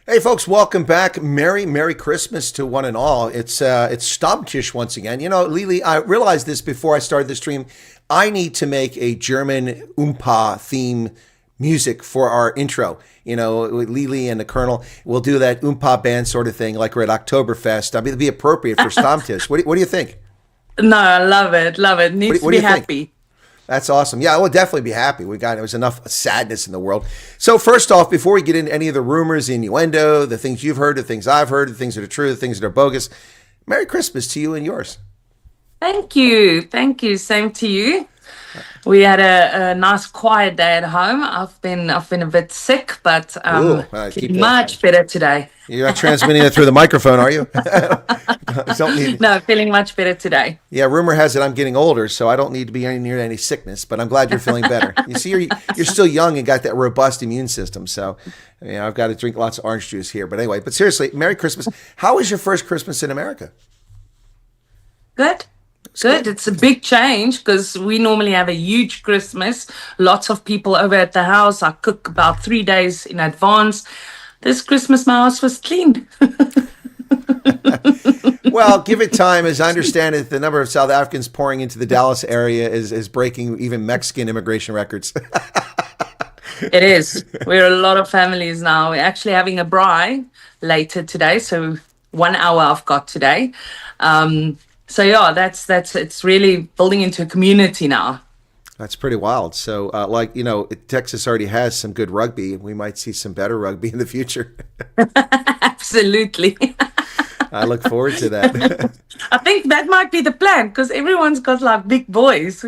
Hey folks, welcome back. Merry Christmas to one and all. It's Stammtisch once again. You know, Lielie, I realized this before I started the stream. I need to make a German Oompa theme music for our intro. You know, with Lielie and the Colonel, we'll do that Oompa band sort of thing, like we're at Oktoberfest. I mean, it'd be appropriate for Stammtisch. What do you think? No, I love it. Love it. Needs to What do be you think? happy. That's awesome. Yeah, I will definitely be happy. There was enough sadness in the world. So first off, before we get into any of the rumors, the innuendo, the things you've heard, the things I've heard, the things that are true, the things that are bogus, Merry Christmas to you and yours. Thank you. Thank you. Same to you. We had a nice quiet day at home. I've been a bit sick, but Ooh, keep feeling that. much better today. You're not transmitting it through the microphone, are you? Don't need. No, feeling much better today. Yeah, rumor has it I'm getting older, so I don't need to be near any sickness. But I'm glad you're feeling better. You see, you're still young and got that robust immune system. So, you know, I've got to drink lots of orange juice here. But anyway, but seriously, Merry Christmas. How was your first Christmas in America? Good. Good. It's a big change because we normally have a huge Christmas. Lots of people over at the house. I cook about 3 days in advance. This Christmas, my house was clean. Well, give it time. As I understand it, the number of South Africans pouring into the Dallas area is breaking even Mexican immigration records. It is. We're a lot of families now. We're actually having a braai later today. So 1 hour I've got today. So yeah, that's it's really building into a community now. That's pretty wild. So, like, you know, Texas already has some good rugby. We might see some better rugby in the future. Absolutely. I look forward to that. I think that might be the plan because everyone's got like big boys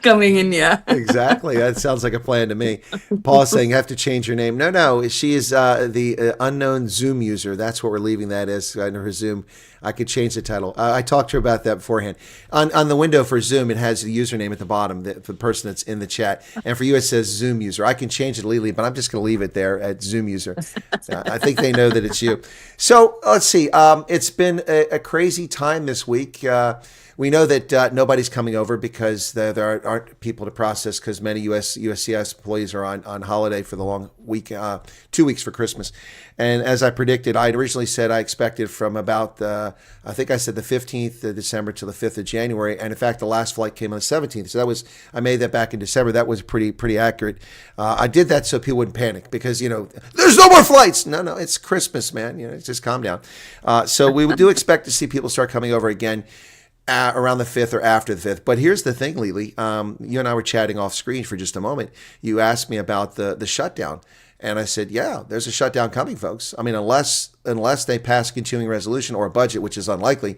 coming in here. Exactly. That sounds like a plan to me. Paul's saying you have to change your name. No. She is the unknown Zoom user. That's what we're leaving that as under her Zoom. I could change the title. I talked to her about that beforehand. On the window for Zoom, it has the username at the bottom for the person that's in the chat. And for you, it says Zoom user. I can change it to Lielie, but I'm just going to leave it there at Zoom user. I think they know that it's you. So let's see. It's been a crazy time this week. We know that nobody's coming over because there aren't people to process because many USCIS employees are on holiday for the long week, 2 weeks for Christmas. And as I predicted, I originally said I expected from about I think I said the 15th of December to the 5th of January. And in fact, the last flight came on the 17th. So I made that back in December. That was pretty accurate. I did that so people wouldn't panic because, you know, there's no more flights. No, it's Christmas, man. You know, just calm down. So we do expect to see people start coming over again. Around the 5th or after the 5th. But here's the thing, Lielie. You and I were chatting off screen for just a moment. You asked me about the shutdown. And I said, yeah, there's a shutdown coming, folks. I mean, unless they pass a continuing resolution or a budget, which is unlikely,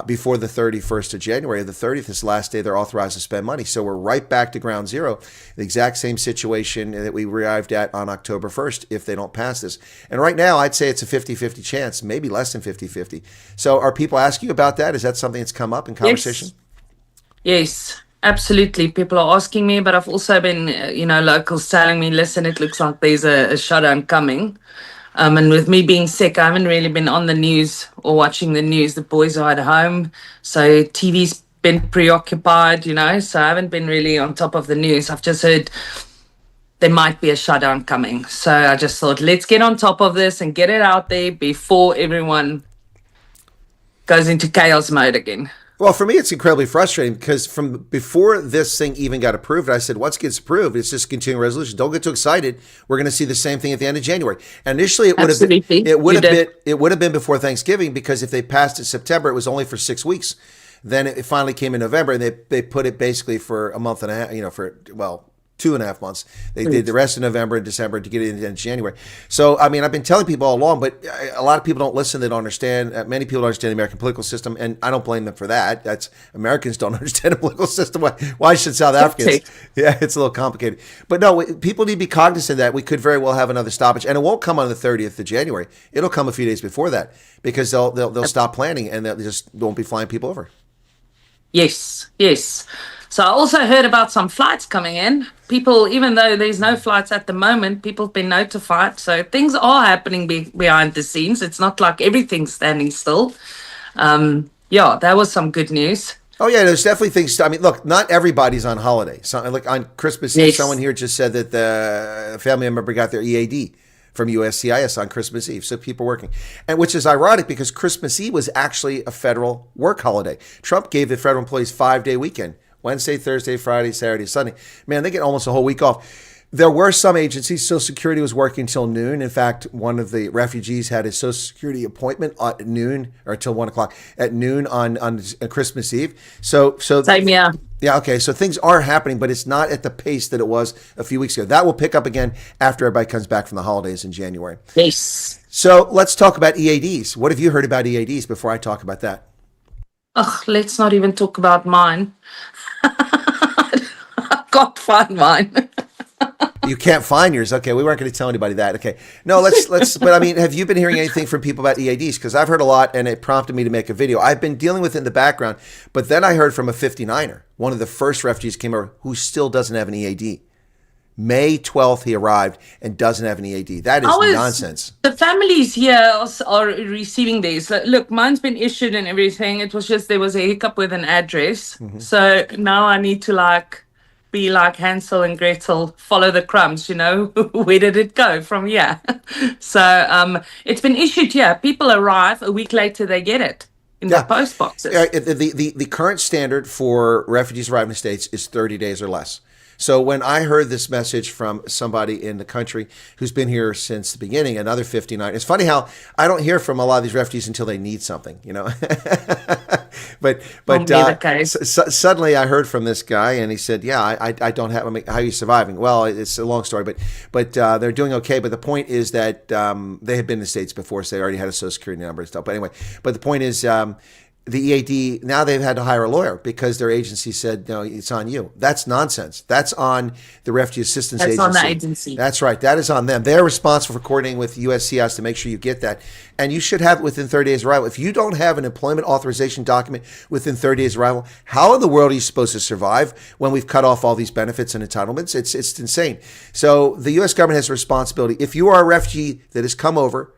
before the 31st of January. The 30th is the last day they're authorized to spend money. So we're right back to ground zero, the exact same situation that we arrived at on October 1st if they don't pass this. And right now, I'd say it's a 50-50 chance, maybe less than 50-50. So are people asking you about that? Is that something that's come up in conversation? Yes, absolutely. People are asking me, but I've also been, locals telling me, listen, it looks like there's a shutdown coming. And with me being sick, I haven't really been on the news or watching the news. The boys are at home, so TV's been preoccupied, so I haven't been really on top of the news. I've just heard there might be a shutdown coming. So I just thought, let's get on top of this and get it out there before everyone goes into chaos mode again. Well, for me, it's incredibly frustrating because from before this thing even got approved, I said, once it gets approved, it's just continuing resolution. Don't get too excited. We're going to see the same thing at the end of January. And initially, it would have been before Thanksgiving because if they passed it September, it was only for 6 weeks. Then it finally came in November, and they put it basically for a month and a half, for 2.5 months. They did the rest of November and December to get it into January. So, I mean, I've been telling people all along, but a lot of people don't listen. They don't understand. Many people don't understand the American political system, and I don't blame them for that. That's Americans don't understand the political system. Why should South Africans? Yeah, it's a little complicated. But no, people need to be cognizant that we could very well have another stoppage, and it won't come on the 30th of January. It'll come a few days before that because they'll stop planning and they just won't be flying people over. Yes. So I also heard about some flights coming in. People, even though there's no flights at the moment, people have been notified. So things are happening behind the scenes. It's not like everything's standing still. That was some good news. Oh, yeah, there's definitely things. I mean, look, not everybody's on holiday. So, like on Christmas Eve, someone here just said that the family member got their EAD from USCIS on Christmas Eve. So people working, and which is ironic because Christmas Eve was actually a federal work holiday. Trump gave the federal employees 5-day weekend: Wednesday, Thursday, Friday, Saturday, Sunday. Man, they get almost a whole week off. There were some agencies, Social Security was working until noon. In fact, one of the refugees had his Social Security appointment at noon, or till 1 o'clock at noon on Christmas Eve. So Same, yeah. Yeah, okay. So things are happening, but it's not at the pace that it was a few weeks ago. That will pick up again after everybody comes back from the holidays in January. Yes. So let's talk about EADs. What have you heard about EADs before I talk about that? Ugh, let's not even talk about mine. I can't find mine. You can't find yours. Okay, we weren't going to tell anybody that. Okay, no, let's. But I mean, have you been hearing anything from people about EADs? Because I've heard a lot, and it prompted me to make a video. I've been dealing with it in the background, but then I heard from a 59er, one of the first refugees came over, who still doesn't have an EAD. May 12th, he arrived and doesn't have an EAD. That is nonsense. The families here are receiving these. Look, mine's been issued and everything. It was just there was a hiccup with an address, so now I need to be like Hansel and Gretel, follow the crumbs, where did it go from here? So it's been issued here. People arrive, a week later they get it in the post boxes. The current standard for refugees arriving in the States is 30 days or less. So when I heard this message from somebody in the country who's been here since the beginning, another 59, it's funny how I don't hear from a lot of these refugees until they need something, But suddenly I heard from this guy, and he said, "Yeah, I don't have. I mean, how are you surviving?" Well, it's a long story, but they're doing okay. But the point is that they had been in the States before, so they already had a Social Security number and stuff. But anyway, the point is. The EAD, now they've had to hire a lawyer because their agency said, no, it's on you. That's nonsense. That's on the Refugee Assistance Agency. That's on the agency. That's right. That is on them. They're responsible for coordinating with USCIS to make sure you get that. And you should have it within 30 days of arrival. If you don't have an employment authorization document within 30 days of arrival, how in the world are you supposed to survive when we've cut off all these benefits and entitlements? It's insane. So the U.S. government has a responsibility. If you are a refugee that has come over,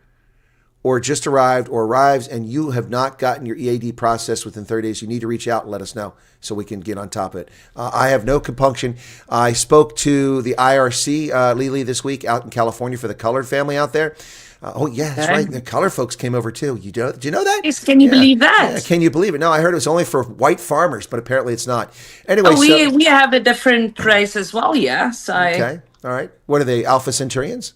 or just arrived or arrives and you have not gotten your EAD processed within 30 days, you need to reach out and let us know so we can get on top of it. I have no compunction. I spoke to the IRC, Lielie, this week out in California for the colored family out there. That's right. The colored folks came over too. Did you know that? Yes, can you believe that? Yeah, can you believe it? No, I heard it was only for white farmers, but apparently it's not. Anyway, we have a different race as well, yeah. So okay. All right. What are they, Alpha Centaurians?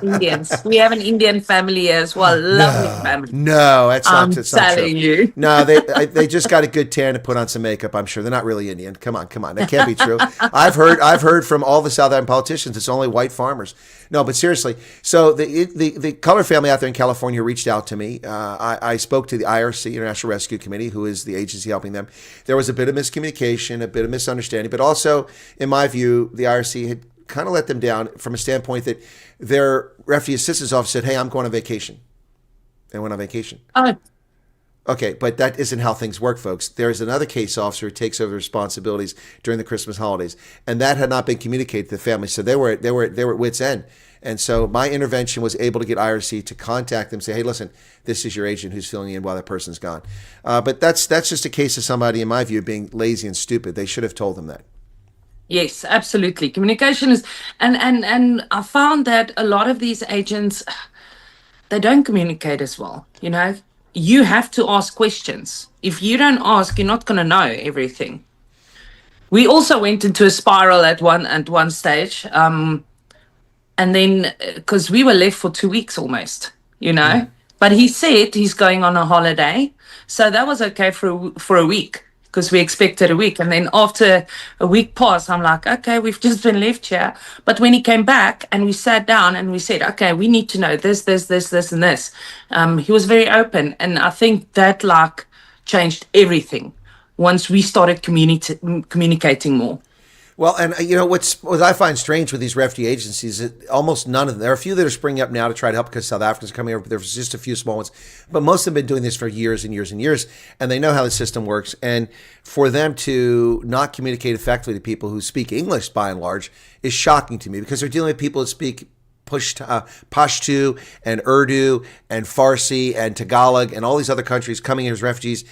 Indians. We have an Indian family as well. Lovely family. No, that's not true. You. No, they just got a good tan and put on some makeup. I'm sure they're not really Indian. Come on. That can't be true. I've heard from all the South African politicians it's only white farmers. No, but seriously. So the color family out there in California reached out to me. I spoke to the IRC, International Rescue Committee, who is the agency helping them. There was a bit of miscommunication, a bit of misunderstanding, but also, in my view, the IRC had kind of let them down from a standpoint that their refugee assistance office said, hey, I'm going on vacation. They went on vacation. Okay, but that isn't how things work, folks. There's another case officer who takes over the responsibilities during the Christmas holidays, and that had not been communicated to the family, so they were at wit's end. And so my intervention was able to get IRC to contact them, say, hey, listen, this is your agent who's filling in while that person's gone. But that's just a case of somebody, in my view, being lazy and stupid. They should have told them that. Yes, absolutely. Communication is, and I found that a lot of these agents, they don't communicate as well. You have to ask questions. If you don't ask, you're not going to know everything. We also went into a spiral at one stage, and then because we were left for 2 weeks almost, But he said he's going on a holiday, so that was okay for a week. Because we expected a week. And then after a week passed, I'm like, okay, we've just been left here. But when he came back and we sat down and we said, okay, we need to know this, and this. He was very open. And I think that changed everything once we started communicating more. Well, and what I find strange with these refugee agencies is that almost none of them. There are a few that are springing up now to try to help because South Africans are coming over. But there's just a few small ones, but most of them have been doing this for years and years and years, and they know how the system works. And for them to not communicate effectively to people who speak English, by and large, is shocking to me because they're dealing with people that speak Pashto and Urdu and Farsi and Tagalog and all these other countries coming in as refugees,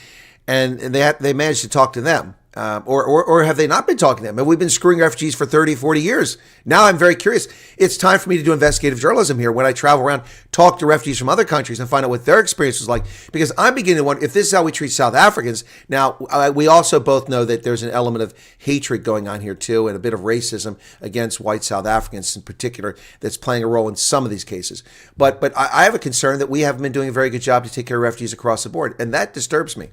and they managed to talk to them. Or have they not been talking to them? And we've been screwing refugees for 30, 40 years. Now I'm very curious. It's time for me to do investigative journalism here when I travel around, talk to refugees from other countries and find out what their experience was like. Because I'm beginning to wonder if this is how we treat South Africans. Now, we also both know that there's an element of hatred going on here too, and a bit of racism against white South Africans in particular that's playing a role in some of these cases. But I have a concern that we haven't been doing a very good job to take care of refugees across the board. And that disturbs me.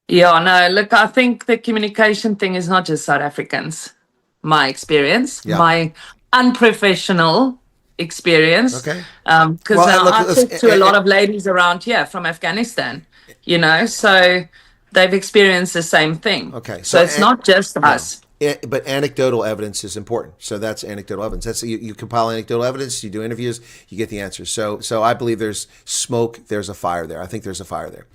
Yeah, no, look, I think the communication thing is not just South Africans. My experience, my unprofessional experience. Okay. Because I talk to a lot of ladies around here from Afghanistan, you know, so they've experienced the same thing. Okay. So it's not just us. But anecdotal evidence is important. So that's anecdotal evidence. That's you compile anecdotal evidence, you do interviews, you get the answers. So I believe there's smoke, there's a fire there. I think there's a fire there.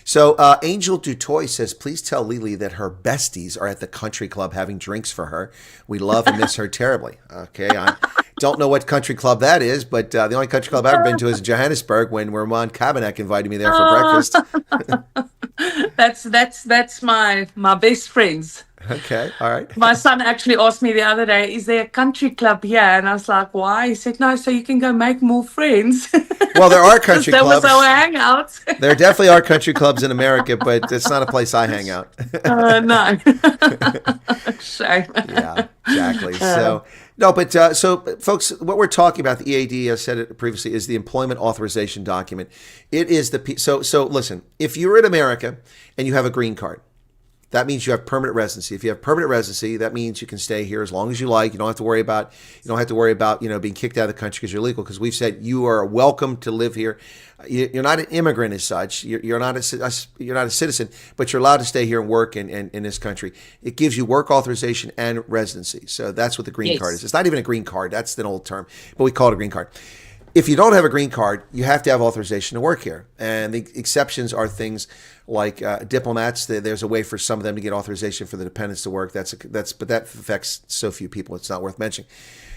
So Angel Dutoy says, please tell Lielie that her besties are at the country club having drinks for her. We love and miss her terribly. Okay, I don't know what country club that is, but the only country club I've ever been to is in Johannesburg when Ramon Kabanak invited me there for breakfast. That's my best friends. Okay, all right. My son actually asked me the other day, is there a country club here? And I was like, why? He said, no, so you can go make more friends. Well, there are country clubs. That was our hangout. There definitely are country clubs in America, but it's not a place I hang out. No. Shame. Yeah, exactly. So, no, but so folks, what we're talking about, the EAD, I said it previously, is the employment authorization document. It is so listen, if you're in America and you have a green card, that means you have permanent residency. If you have permanent residency, that means you can stay here as long as you like. You don't have to worry about being kicked out of the country because you're legal. Because we've said you are welcome to live here. You're not an immigrant as such. You're not a citizen, but you're allowed to stay here and work in this country. It gives you work authorization and residency. So that's what the green card is. It's not even a green card. That's an old term, but we call it a green card. If you don't have a green card, you have to have authorization to work here. And the exceptions are things like diplomats. There's a way for some of them to get authorization for the dependents to work. But that affects so few people, it's not worth mentioning.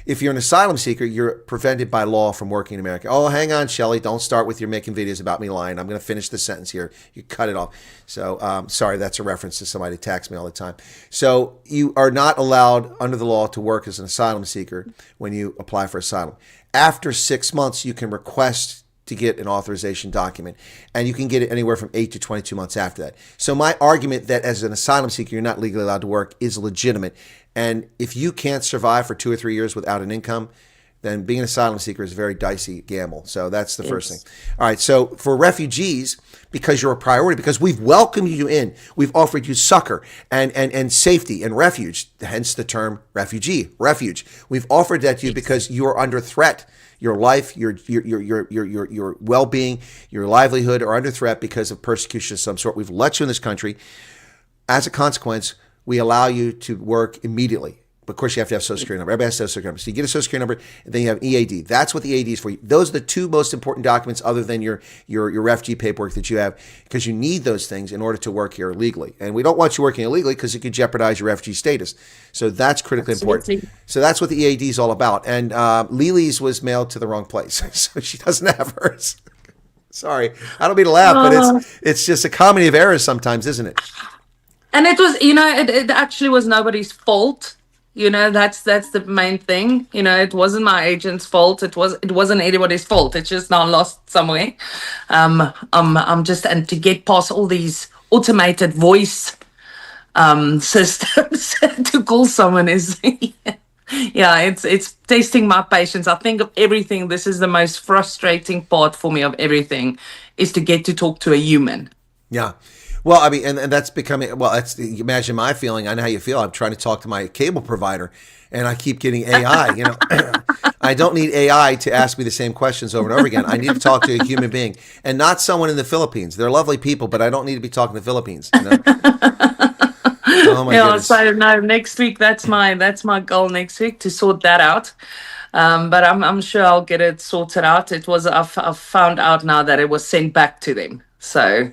If you're an asylum seeker, you're prevented by law from working in America. Oh, hang on, Shelley. Don't start with your making videos about me lying. I'm going to finish the sentence here. You cut it off. So, sorry, that's a reference to somebody who attacks me all the time. So you are not allowed under the law to work as an asylum seeker when you apply for asylum. After 6 months, you can request to get an authorization document, and you can get it anywhere from 8 to 22 months after that. So my argument that as an asylum seeker, you're not legally allowed to work is legitimate. And if you can't survive for 2 or 3 years without an income, then being an asylum seeker is a very dicey gamble. So that's the first thing. All right. So for refugees, because you're a priority, because we've welcomed you in, we've offered you succor and safety and refuge, hence the term refugee, refuge. We've offered that to you because you are under threat. Your life, your well-being, your livelihood are under threat because of persecution of some sort. We've let you in this country. As a consequence, we allow you to work immediately. But of course, you have to have a Social Security number. Everybody has to have a Social Security number. So you get a Social Security number, and then you have EAD. That's what the EAD is for. Those are the two most important documents other than your refugee paperwork that you have, because you need those things in order to work here legally. And we don't want you working illegally because it could jeopardize your refugee status. So that's critically important. So that's what the EAD is all about. And Lily's was mailed to the wrong place, so she doesn't have hers. Sorry, I don't mean to laugh, but it's just a comedy of errors sometimes, isn't it? And it was, it actually was nobody's fault. That's the main thing. It wasn't my agent's fault. It wasn't anybody's fault. It's just now lost somewhere. I'm just, and to get past all these automated voice systems to call someone is, it's testing my patience. I think of everything. This is the most frustrating part for me of everything, is to get to talk to a human. Yeah. Well, I mean, and that's becoming, imagine my feeling. I know how you feel. I'm trying to talk to my cable provider, and I keep getting AI. I don't need AI to ask me the same questions over and over again. I need to talk to a human being, and not someone in the Philippines. They're lovely people, but I don't need to be talking to the Philippines. Oh my goodness. So no, next week, that's my goal next week, to sort that out. But I'm sure I'll get it sorted out. I've found out now that it was sent back to them. So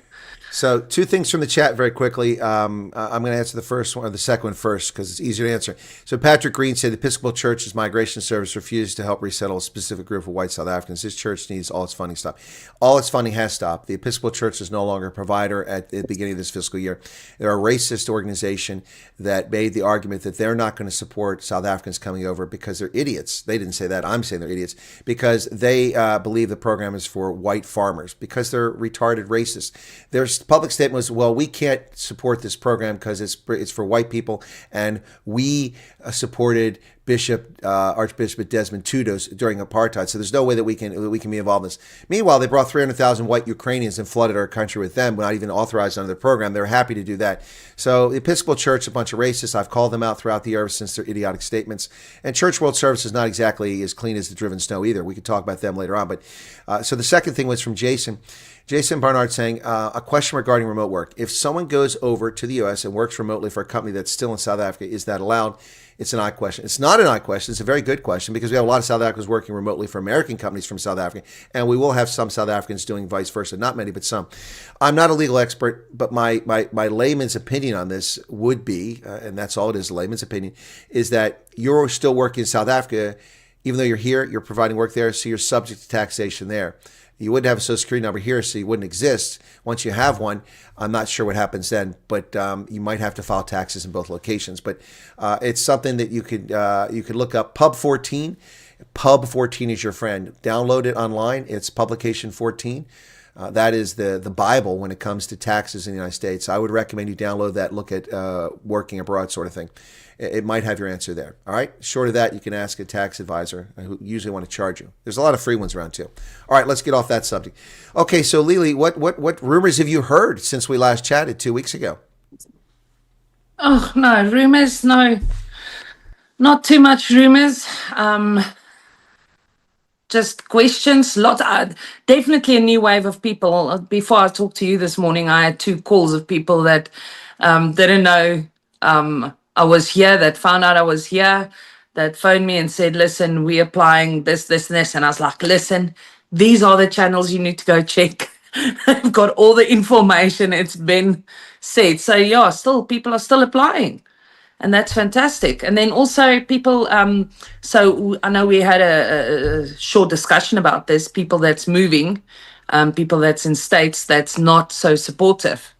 So, two things from the chat very quickly. I'm going to answer the first one or the second one first because it's easier to answer. So, Patrick Green said the Episcopal Church's migration service refused to help resettle a specific group of white South Africans. This church needs all its funding stopped. All its funding has stopped. The Episcopal Church is no longer a provider at the beginning of this fiscal year. They're a racist organization that made the argument that they're not going to support South Africans coming over because they're idiots. They didn't say that. I'm saying they're idiots because they believe the program is for white farmers because they're retarded racists. Their public statement was, well, we can't support this program because it's for white people, and we supported Archbishop Desmond Tutu during apartheid, so there's no way that we can be involved in this. Meanwhile, they brought 300,000 white Ukrainians and flooded our country with them, not even authorized under the program. They're happy to do that. So the Episcopal Church, a bunch of racists. I've called them out throughout the year since their idiotic statements. And Church World Service is not exactly as clean as the driven snow either. We could talk about them later on. But so the second thing was from Jason. Jason Barnard saying, a question regarding remote work. If someone goes over to the U.S. and works remotely for a company that's still in South Africa, is that allowed? It's an odd question. It's not an odd question. It's a very good question because we have a lot of South Africans working remotely for American companies from South Africa, and we will have some South Africans doing vice versa. Not many, but some. I'm not a legal expert, but my layman's opinion on this would be, and that's all it is, a layman's opinion, is that you're still working in South Africa. Even though you're here, you're providing work there, so you're subject to taxation there. You wouldn't have a Social Security number here, so you wouldn't exist. Once you have one, I'm not sure what happens then, but you might have to file taxes in both locations. But it's something that you could look up. Pub 14. Pub 14 is your friend. Download it online. It's publication 14. That is the Bible when it comes to taxes in the United States. I would recommend you download that, look at working abroad sort of thing. It might have your answer there. All right. Short of that, you can ask a tax advisor who usually want to charge you. There's a lot of free ones around too. All right, let's get off that subject. Okay, so Lielie, what rumors have you heard since we last chatted 2 weeks ago? Oh no, rumors, no, not too much rumors. Just questions. Definitely a new wave of people. Before I talked to you this morning, I had 2 calls of people that didn't know I was here, that found out I was here, that phoned me and said, listen, we're applying this, and this. And I was like, listen, these are the channels you need to go check. I've got all the information. It's been said. So yeah, people are still applying. And that's fantastic. And then also people, so I know we had a short discussion about this, people that's moving, people that's in states that's not so supportive.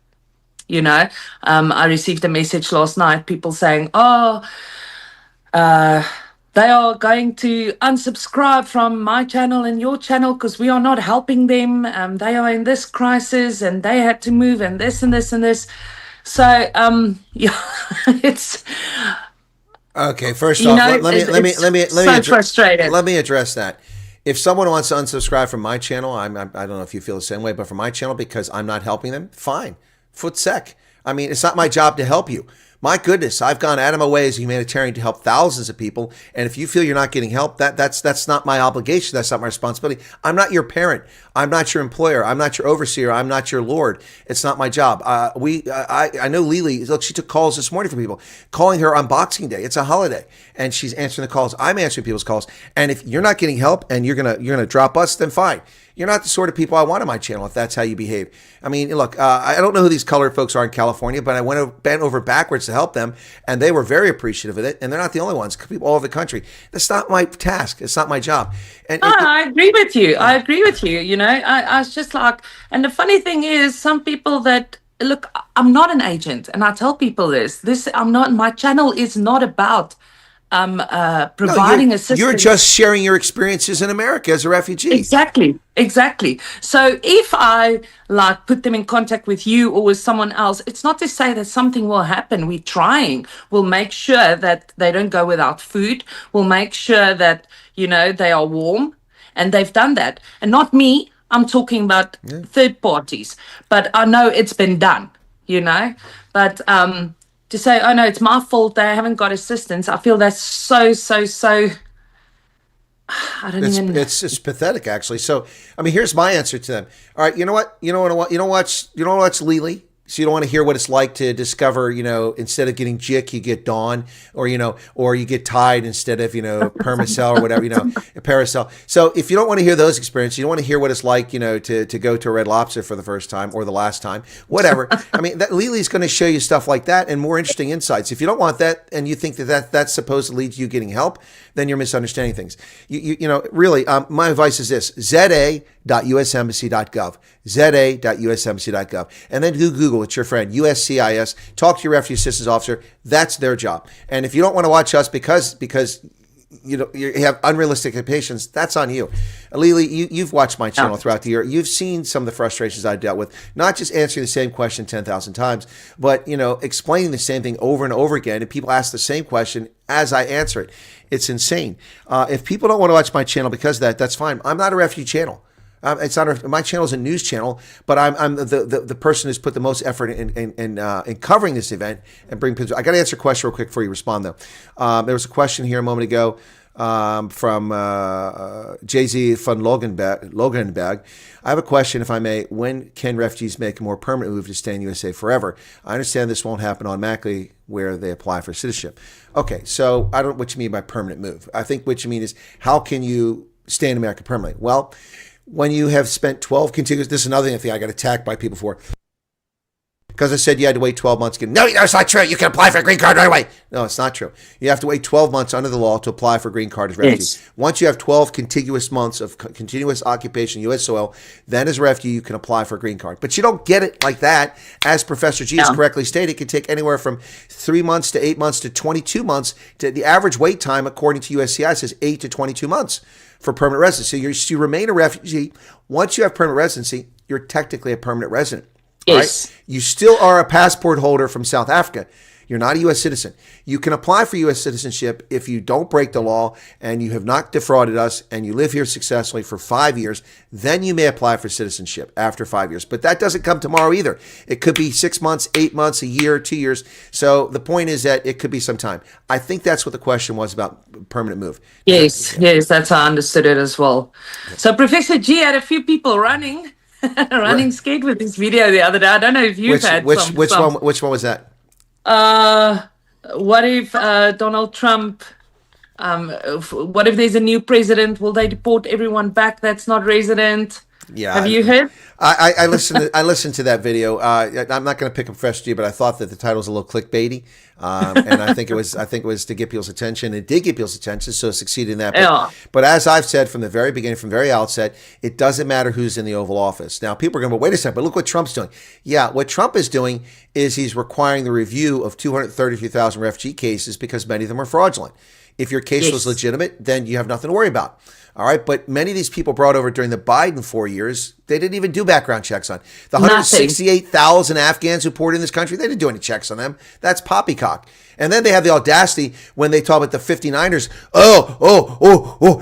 You know, I received a message last night, people saying, they are going to unsubscribe from my channel and your channel because we are not helping them. They are in this crisis and they had to move and this and this and this. So, yeah, it's okay. First off, let me frustrated. Let me address that. If someone wants to unsubscribe from my channel, I don't know if you feel the same way, but from my channel because I'm not helping them, fine. Foot sec. I mean, it's not my job to help you. My goodness, I've gone out of my way as a humanitarian to help thousands of people. And if you feel you're not getting help, that's not my obligation. That's not my responsibility. I'm not your parent. I'm not your employer. I'm not your overseer. I'm not your lord. It's not my job. I know Lielie, look, she took calls this morning from people calling her on Boxing Day. It's a holiday and she's answering the calls. I'm answering people's calls. And if you're not getting help and you're going to drop us, then fine. You're not the sort of people I want on my channel if that's how you behave. I mean, look, I don't know who these colored folks are in California, but I bent over backwards to help them, and they were very appreciative of it, and they're not the only ones. People all over the country. That's not my task. It's not my job. And I agree with you. I agree with you. You know, I was just like, and the funny thing is, some people that, look, I'm not an agent, and I tell people this, I'm not, my channel is not about providing assistance. You're just sharing your experiences in America as a refugee. Exactly. So if I put them in contact with you or with someone else, it's not to say that something will happen. We're trying. We'll make sure that they don't go without food. We'll make sure that, they are warm, and they've done that. And not me. I'm talking about third parties. But I know it's been done, But to say, oh no, it's my fault they haven't got assistance, I feel that's so I don't even. It's pathetic, actually. So, I mean, here's my answer to them. All right, you know what? You know what? Lielie. So you don't want to hear what it's like to discover, instead of getting Jick, you get Dawn, or, or you get Tide instead of, Permacell or whatever, Paracel. So if you don't want to hear those experiences, you don't want to hear what it's like, to go to a Red Lobster for the first time or the last time, whatever. I mean, Lielie's going to show you stuff like that and more interesting insights. If you don't want that and you think that's supposed to lead to you getting help, then you're misunderstanding things. Really, my advice is this: za.usembassy.gov, za.usembassy.gov, and then do Google. It's your friend, USCIS. Talk to your refugee assistance officer. That's their job. And if you don't want to watch us because you have unrealistic expectations, that's on you. Lielie, you've watched my channel throughout the year. You've seen some of the frustrations I dealt with, not just answering the same question 10,000 times, but, explaining the same thing over and over again. And people ask the same question as I answer it. It's insane. If people don't want to watch my channel because of that, that's fine. I'm not a refugee channel. It's not my channel is a news channel, but I'm the person who's put the most effort in covering this event and bring pictures. I got to answer a question real quick before you respond, though. There was a question here a moment ago from Jay-Z von Loganberg. I have a question, if I may. When can refugees make a more permanent move to stay in USA forever? I understand this won't happen automatically where they apply for citizenship. Okay, so I don't know what you mean by permanent move. I think what you mean is, how can you stay in America permanently? Well, when you have spent 12 contiguous, this is another thing I got attacked by people for, because I said you had to wait 12 months. No, that's not true. You can apply for a green card right away. No, it's not true. You have to wait 12 months under the law to apply for a green card as refugee. Yes. Once you have 12 contiguous months of continuous occupation in U.S. soil, then as a refugee, you can apply for a green card. But you don't get it like that. As Professor G has correctly stated, it can take anywhere from 3 months to 8 months to 22 months. The average wait time, according to USCIS, is 8 to 22 months for permanent residency. So you remain a refugee. Once you have permanent residency, you're technically a permanent resident. Yes. Right? You still are a passport holder from South Africa. You're not a U.S. citizen. You can apply for U.S. citizenship if you don't break the law and you have not defrauded us and you live here successfully for 5 years. Then you may apply for citizenship after 5 years. But that doesn't come tomorrow either. It could be 6 months, 8 months, a year, 2 years. So the point is that it could be some time. I think that's what the question was about permanent move. Yes, that's how I understood it as well. So Professor G had a few people running scared with this video the other day. I don't know if you've had which one was that? What if Donald Trump? What if there's a new president? Will they deport everyone back that's not resident? Yeah, have you heard? I listened to that video. I'm not going to pick up Fresh G, but I thought that the title was a little clickbaity, and I think it was to get people's attention. It did get people's attention, so it succeeded in that. But as I've said from the very beginning, from the very outset, it doesn't matter who's in the Oval Office. Now, people are going to go, wait a second, but look what Trump's doing. Yeah, what Trump is doing is he's requiring the review of 233,000 refugee cases because many of them are fraudulent. If your case was legitimate, then you have nothing to worry about. All right, but many of these people brought over during the Biden 4 years, they didn't even do background checks on. The 168,000 Afghans who poured in this country, they didn't do any checks on them. That's poppycock. And then they have the audacity when they talk about the 59ers.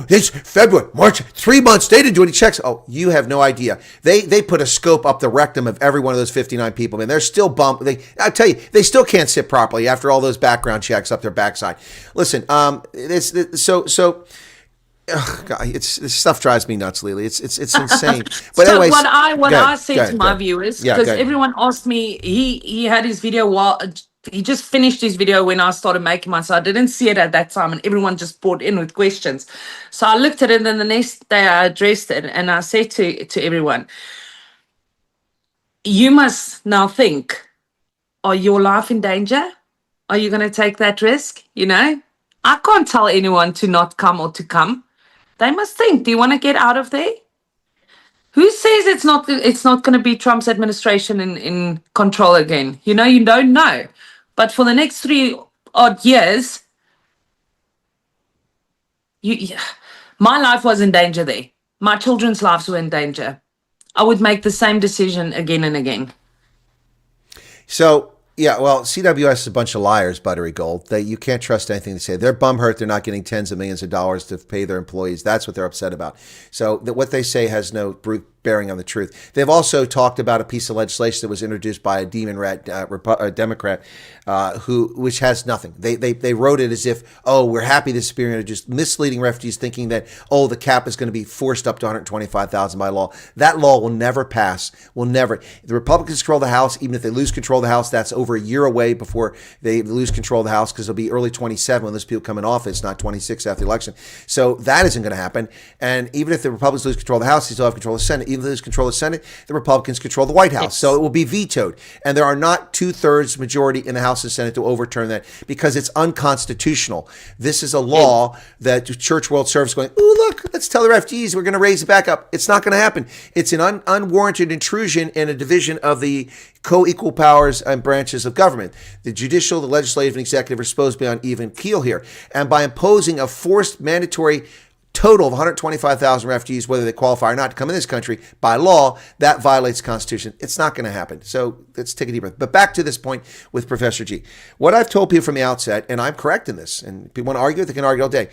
It's February, March, 3 months. They didn't do any checks. Oh, you have no idea. They put a scope up the rectum of every one of those 59 people. Man, they're still bumped. I tell you, they still can't sit properly after all those background checks up their backside. Listen, Ugh, God, this stuff drives me nuts, Lielie. It's insane. But so anyways, what I say to my viewers, because everyone asked me, he had his video while he just finished his video when I started making mine, so I didn't see it at that time, and everyone just poured in with questions. So I looked at it, and then the next day I addressed it, and I said to everyone, you must now think, are your life in danger? Are you going to take that risk? I can't tell anyone to not come or to come. They must think, do you want to get out of there? Who says it's not going to be Trump's administration in control again? You don't know. But for the next 3 odd years, my life was in danger there. My children's lives were in danger. I would make the same decision again and again. So, yeah, well, CWS is a bunch of liars, Buttery Gold. You can't trust anything they say. They're bumhurt. They're not getting tens of millions of dollars to pay their employees. That's what they're upset about. So what they say has no bearing on the truth. They've also talked about a piece of legislation that was introduced by a demon rat Democrat, which has nothing. They wrote it as if, oh, we're happy this is being introduced, misleading refugees, thinking that, oh, the cap is going to be forced up to 125,000 by law. That law will never pass. Will never. The Republicans control the House. Even if they lose control of the House, that's over a year away before they lose control of the House, because it'll be early 27 when those people come in office, not 26 after the election. So that isn't going to happen. And even if the Republicans lose control of the House, they still have control of the Senate. Even if they lose control of the Senate, the Republicans control the White House. Yes. So it will be vetoed. And there are not 2/3 majority in the House and Senate to overturn that, because it's unconstitutional. This is a law that Church World Service going, ooh, look, let's tell the refugees we're going to raise it back up. It's not going to happen. It's an unwarranted intrusion in a division of the co-equal powers and branches of government. The judicial, the legislative, and executive are supposed to be on even keel here. And by imposing a forced mandatory total of 125,000 refugees, whether they qualify or not, to come in this country by law, that violates the Constitution. It's not going to happen. So let's take a deep breath. But back to this point with Professor G. What I've told people from the outset, and I'm correct in this, and people want to argue, they can argue all day.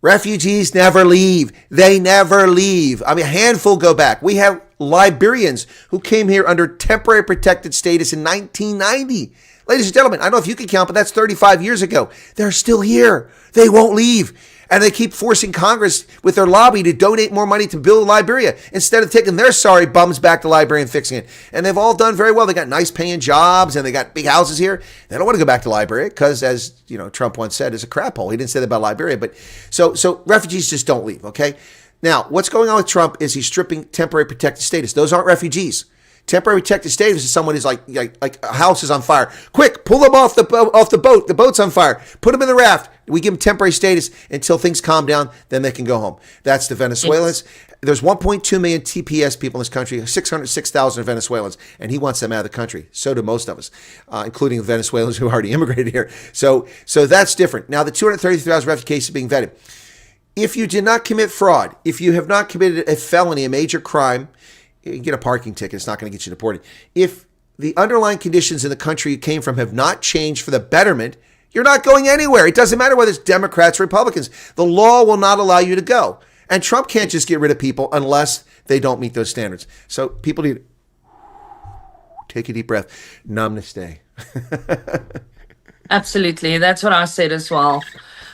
Refugees never leave. They never leave. I mean, a handful go back. We have Liberians who came here under temporary protected status in 1990. Ladies and gentlemen, I don't know if you can count, but that's 35 years ago. They're still here. They won't leave. And they keep forcing Congress with their lobby to donate more money to build Liberia instead of taking their sorry bums back to Liberia and fixing it. And they've all done very well. They got nice paying jobs and they got big houses here. They don't want to go back to Liberia because, as you know, Trump once said, it's a crap hole. He didn't say that about Liberia, but so refugees just don't leave. Okay. Now, what's going on with Trump is he's stripping temporary protected status. Those aren't refugees. Temporary protected status is someone who's like a house is on fire. Quick, pull them off the boat. The boat's on fire. Put them in the raft. We give them temporary status until things calm down. Then they can go home. That's the Venezuelans. There's 1.2 million TPS people in this country. 606,000 are Venezuelans, and he wants them out of the country. So do most of us, including the Venezuelans who already immigrated here. So that's different. Now, the 233,000 refugee cases are being vetted. If you did not commit fraud, if you have not committed a felony, a major crime, you can get a parking ticket. It's not going to get you deported. If the underlying conditions in the country you came from have not changed for the betterment, you're not going anywhere. It doesn't matter whether it's Democrats or Republicans. The law will not allow you to go. And Trump can't just get rid of people unless they don't meet those standards. So people need to take a deep breath. Namaste. Absolutely. That's what I said as well.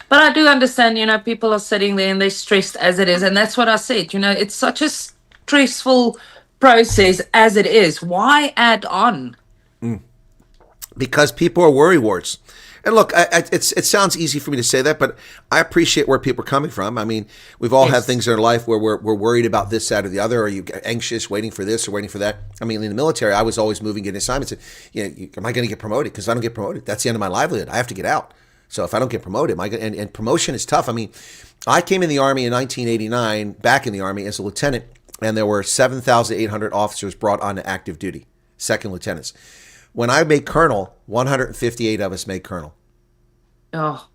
But I do understand, people are sitting there and they're stressed as it is. And that's what I said. It's such a stressful process as it is. Why add on? Because people are worrywarts. And look, it sounds easy for me to say that, but I appreciate where people are coming from. I mean, we've all had things in our life where we're worried about this, that, or the other. Are you anxious, waiting for this or waiting for that? I mean, in the military, I was always moving, getting assignments. Am I going to get promoted? Because if I don't get promoted, that's the end of my livelihood. I have to get out. So if I don't get promoted, and promotion is tough. I mean, I came in the Army in 1989, back in the Army as a lieutenant, and there were 7,800 officers brought on to active duty, second lieutenants. When I made colonel, 158 of us made colonel. Oh.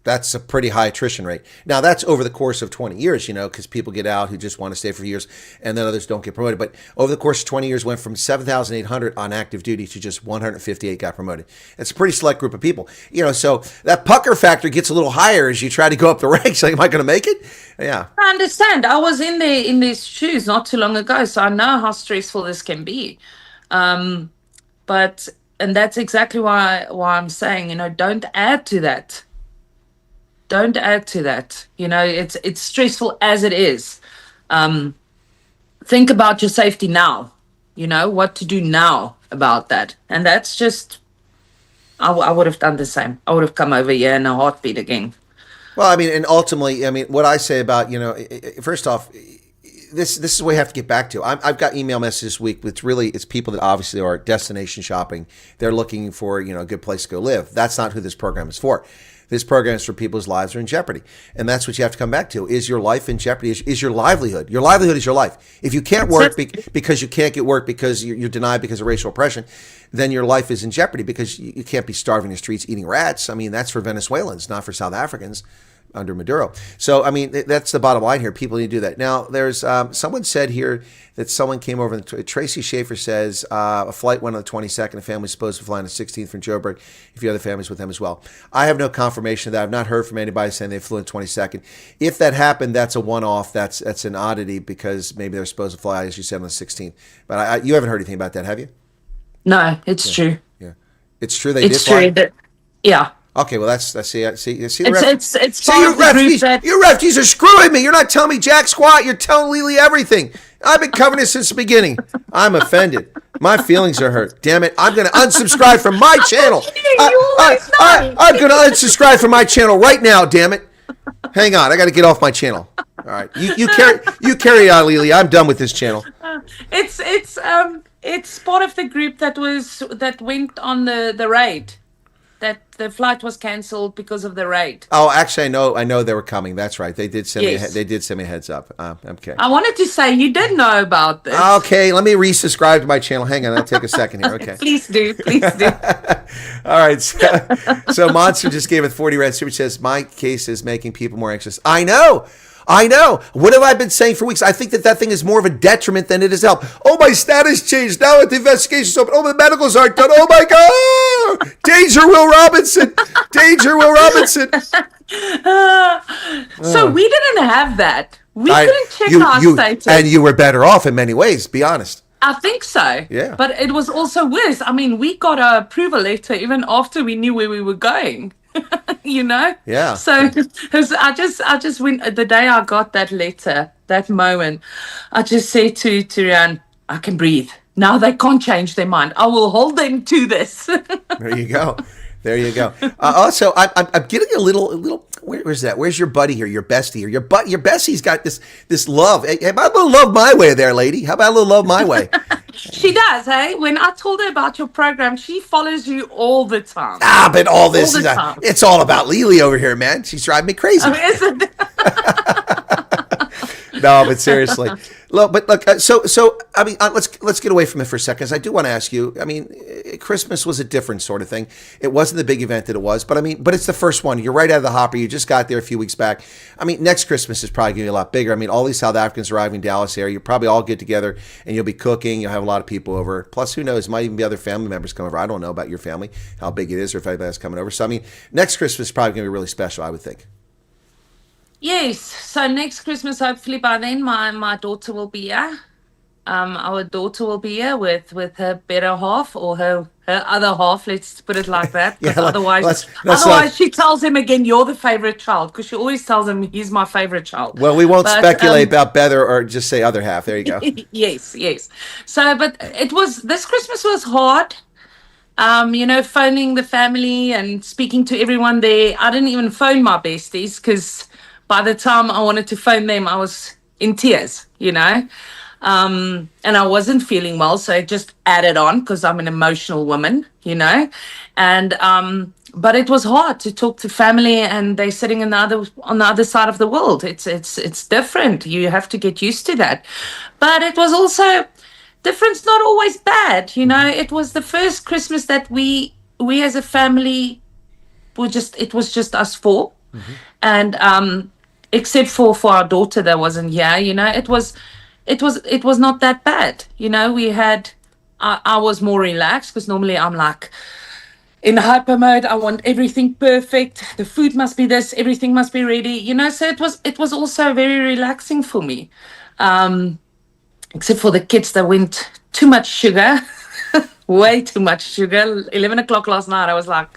That's a pretty high attrition rate. Now, that's over the course of 20 years, because people get out who just want to stay for years, and then others don't get promoted. But over the course of 20 years, went from 7,800 on active duty to just 158 got promoted. It's a pretty select group of people. So that pucker factor gets a little higher as you try to go up the ranks. Like, am I going to make it? Yeah. I understand. I was in these shoes not too long ago, so I know how stressful this can be. And that's exactly why I'm saying, don't add to that. Don't add to that. It's stressful as it is. Think about your safety now. What to do now about that. And that's just, I would have done the same. I would have come over here in a heartbeat again. Well, I mean, and ultimately, what I say about, first off, this is what we have to get back to. I've got email messages this week with it's people that obviously are destination shopping. They're looking for, a good place to go live. That's not who this program is for. This program is for people whose lives are in jeopardy. And that's what you have to come back to. Is your life in jeopardy? Is your livelihood? Your livelihood is your life. If you can't work because you can't get work because you're denied because of racial oppression, then your life is in jeopardy because you can't be starving the streets eating rats. I mean, that's for Venezuelans, not for South Africans. under Maduro. So, I mean, that's the bottom line here. People need to do that. Now, there's someone said here that someone came over. Tracy Schaefer says a flight went on the 22nd. A family's supposed to fly on the 16th from Joburg. If you have the families with them as well. I have no confirmation of that. I've not heard from anybody saying they flew on the 22nd. If that happened, that's a one-off. That's an oddity because maybe they're supposed to fly, as you said, on the 16th. But you haven't heard anything about that, have you? No, it's true. Yeah, it's true. They did fly. It's true. Yeah. Okay, well that's see the It's you refugees are screwing me. You're not telling me jack squat. You're telling Lielie everything. I've been covering this since the beginning. I'm offended. My feelings are hurt. Damn it! I'm going to unsubscribe from my channel. I'm going to unsubscribe from my channel right now. Damn it! Hang on, I got to get off my channel. All right, you carry on, Lielie. I'm done with this channel. It's part of the group that went on the raid. That the flight was cancelled because of the raid. Oh, actually, I know they were coming. That's right. They did send Yes. me a heads up. Okay. I wanted to say you did know about this. Okay, let me resubscribe to my channel. Hang on, I'll take a second here. Okay. Please do. All right. So Monster just gave it 40 red super. Says my case is making people more anxious. I know. What have I been saying for weeks? I think that thing is more of a detriment than it is help. Oh, my status changed. Now that the investigation's open. Oh, the medicals aren't done. Oh, my God. Danger, Will Robinson. Danger, Will Robinson. So we didn't have that. We couldn't check our status. And you were better off in many ways, be honest. I think so. Yeah. But it was also worse. I mean, we got an approval letter even after we knew where we were going. You know? Yeah. So I just went the day I got that letter, that moment, I just said to Ryan, I can breathe. Now they can't change their mind. I will hold them to this. There you go. Also, I'm getting a little. Where's that? Where's your buddy here? Your bestie here? Your bestie's got this love. Hey, how about a little love my way there, lady? How about a little love my way? She does, hey? When I told her about your program, she follows you all the time. But all this is it's all about Lielie over here, man. She's driving me crazy. Is it? No, but seriously. Look, so I mean, let's get away from it for a second. 'Cause I do want to ask you. I mean, Christmas was a different sort of thing. It wasn't the big event that it was, but it's the first one. You're right out of the hopper. You just got there a few weeks back. I mean, next Christmas is probably going to be a lot bigger. I mean, all these South Africans arriving in Dallas area. You probably all get together and you'll be cooking. You'll have a lot of people over. Plus, who knows? Might even be other family members come over. I don't know about your family, how big it is, or if anybody's coming over. So I mean, next Christmas is probably going to be really special, I would think. Yes. So next Christmas, hopefully by then, my daughter will be here. Our daughter will be here with her better half or her other half. Let's put it like that. Yeah, otherwise, she tells him again, "You're the favorite child," because she always tells him he's my favorite child. Well, we won't speculate about better or just say other half. There you go. Yes. So, but this Christmas was hard. Phoning the family and speaking to everyone there. I didn't even phone my besties because by the time I wanted to phone them, I was in tears, and I wasn't feeling well. So I just added on because I'm an emotional woman, and, but it was hard to talk to family and they're sitting on the other side of the world. It's different. You have to get used to that. But it was also difference, not always bad. It was the first Christmas that we as a family it was just us four. Mm-hmm. And except for our daughter that wasn't here, it was not that bad. We had I was more relaxed because normally I'm like in hyper mode. I want everything perfect. The food must be this, everything must be ready, so it was also very relaxing for me. Except for the kids that went too much sugar, way too much sugar. 11 o'clock last night, I was like,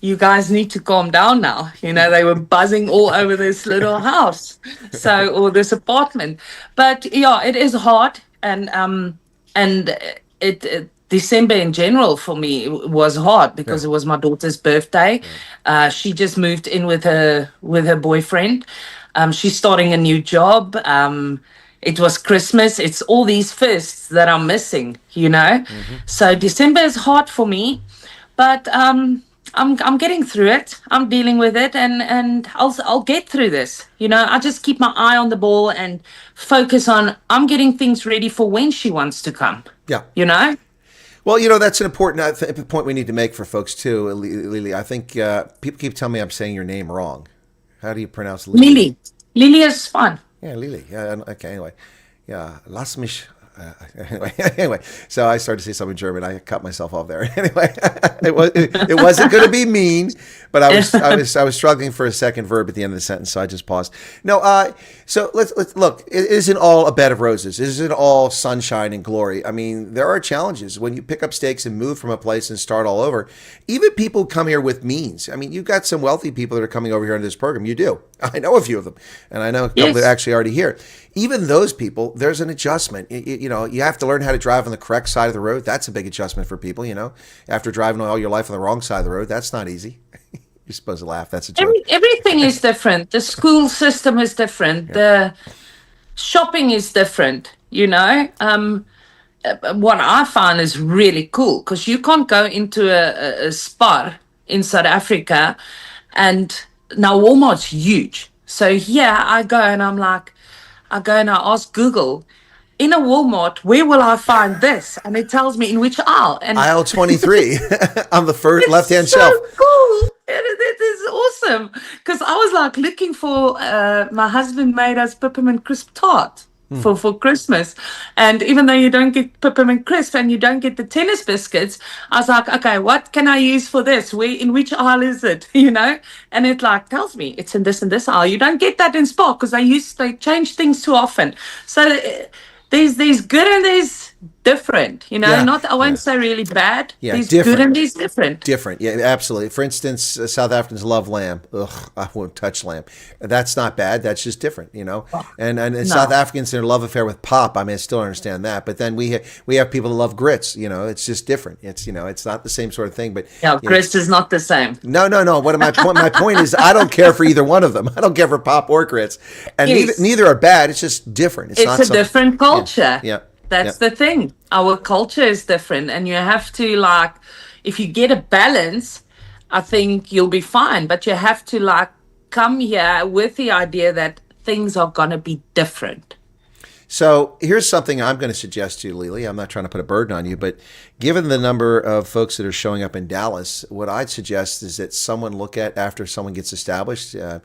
you guys need to calm down now. They were buzzing all over this little house, or this apartment. But yeah, it is hard. And December in general for me was hard because it was my daughter's birthday. She just moved in with her boyfriend. She's starting a new job. It was Christmas. It's all these firsts that I'm missing, Mm-hmm. So December is hard for me, but I'm getting through it. I'm dealing with it, and I'll get through this. I just keep my eye on the ball and focus on I'm getting things ready for when she wants to come. Yeah. Well, that's an important point we need to make for folks too, Lielie. I think people keep telling me I'm saying your name wrong. How do you pronounce Lielie? Lielie. Lielie is fun. Yeah, Lielie. Yeah. Okay. Anyway, yeah. Lass mich. Anyway, so I started to say something German. I cut myself off there. Anyway, it wasn't going to be mean, but I was struggling for a second verb at the end of the sentence, so I just paused. No, so let's look. It isn't all a bed of roses. It isn't all sunshine and glory. I mean, there are challenges when you pick up stakes and move from a place and start all over. Even people come here with means. I mean, you've got some wealthy people that are coming over here into this program. You do. I know a few of them, and I know a couple that are actually already here. Even those people, there's an adjustment. You know, you have to learn how to drive on the correct side of the road. That's a big adjustment for people, you know. After driving all your life on the wrong side of the road, that's not easy. You're supposed to laugh. That's a joke. Everything is different. The school system is different. The shopping is different, you know. What I find is really cool because you can't go into a Spar in South Africa, and now Walmart's huge. So yeah, I go and I ask Google, in a Walmart, where will I find this? And it tells me in which aisle. And aisle 23 on the first left-hand so shelf. Cool. It is awesome. Because I was like looking for, my husband made us peppermint crisp tart for Christmas. And even though you don't get peppermint crisp and you don't get the tennis biscuits, I was like, okay, what can I use for this? In which aisle is it? You know? And it like tells me it's in this and this aisle. You don't get that in Spark because they change things too often. So there's good and there's different, you know. I won't say really bad. Yeah, there's different. Good and there's different. Different, yeah, absolutely. For instance, South Africans love lamb. Ugh, I won't touch lamb. That's not bad. That's just different, you know. And South Africans, their love affair with pop. I mean, I still don't understand that. But then we have people that love grits. You know, it's just different. It's it's not the same sort of thing. But grits is not the same. No. What my point is, I don't care for either one of them. I don't care for pop or grits, and neither are bad. It's just different. It's a different culture. Yeah. That's the thing. Our culture is different, and you have to if you get a balance, I think you'll be fine. But you have to come here with the idea that things are gonna be different. So here's something I'm going to suggest to you, Lielie. I'm not trying to put a burden on you, but given the number of folks that are showing up in Dallas, what I'd suggest is that someone look at, after someone gets established, an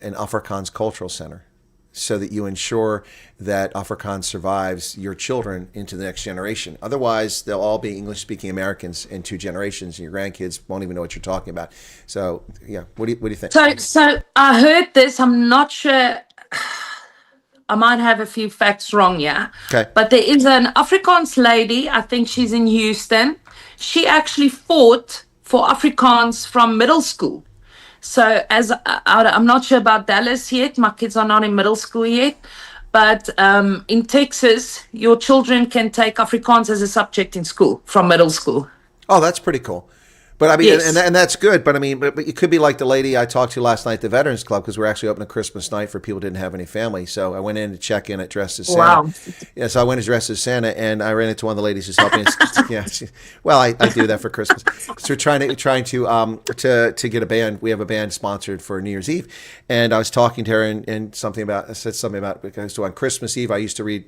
Afrikaans cultural center, so that you ensure that Afrikaans survives your children into the next generation. Otherwise, they'll all be English-speaking Americans in 2 generations, and your grandkids won't even know what you're talking about. So, yeah, what do you think? So I heard this. I'm not sure. I might have a few facts wrong, yeah. Okay. But there is an Afrikaans lady, I think she's in Houston. She actually fought for Afrikaans from middle school. So I'm not sure about Dallas yet. My kids are not in middle school yet. But in Texas, your children can take Afrikaans as a subject in school from middle school. Oh, that's pretty cool. But I mean, and that's good. But I mean, but it could be like the lady I talked to last night at the Veterans Club, because we're actually opening Christmas night for people who didn't have any family. So I went in to check in at dressed as Santa. Wow. Yeah, so I went as dressed as Santa, and I ran into one of the ladies who's helping us. I do that for Christmas. So we're trying to get a band. We have a band sponsored for New Year's Eve, and I was talking to her and I said something about, because on Christmas Eve I used to read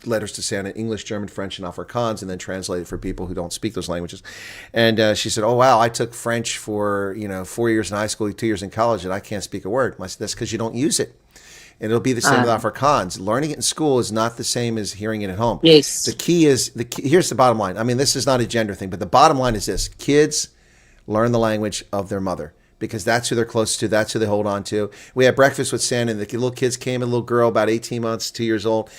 letters to Santa, English, German, French, and Afrikaans, and then translate it for people who don't speak those languages. And she said, "Oh wow, I took French for 4 years in high school, 2 years in college, and I can't speak a word." I said, "That's because you don't use it." And it'll be the same with Afrikaans. Learning it in school is not the same as hearing it at home. Yes. The key is here's the bottom line. I mean, this is not a gender thing, but the bottom line is this: kids learn the language of their mother, because that's who they're close to. That's who they hold on to. We had breakfast with Santa, and the little kids came. A little girl, about 18 months, 2 years old.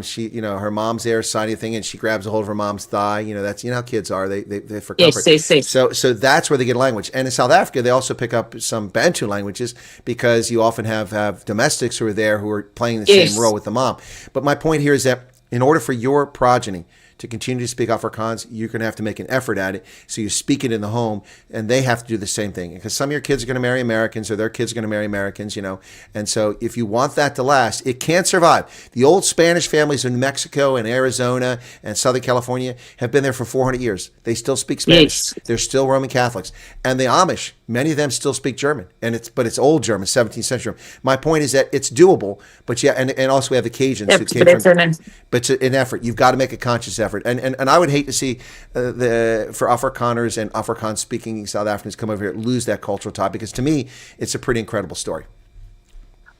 She, her mom's there signing a thing, and she grabs a hold of her mom's thigh. That's how kids are. They for comfort. Yes. So that's where they get language. And in South Africa, they also pick up some Bantu languages, because you often have domestics who are there who are playing the same role with the mom. But my point here is that in order for your progeny to continue to speak Afrikaans, you're going to have to make an effort at it. So you speak it in the home, and they have to do the same thing. Because some of your kids are going to marry Americans, or their kids are going to marry Americans, And so if you want that to last, it can't survive. The old Spanish families in Mexico and Arizona and Southern California have been there for 400 years. They still speak Spanish. They're still Roman Catholics. And the Amish, many of them still speak German. But it's old German, 17th century. My point is that it's doable, but and also we have the Cajuns who came from, but in effort, you've got to make a conscious effort. effort. And I would hate to see for Afrikaners and Afrikaans speaking South Africans come over here lose that cultural tie, because to me it's a pretty incredible story.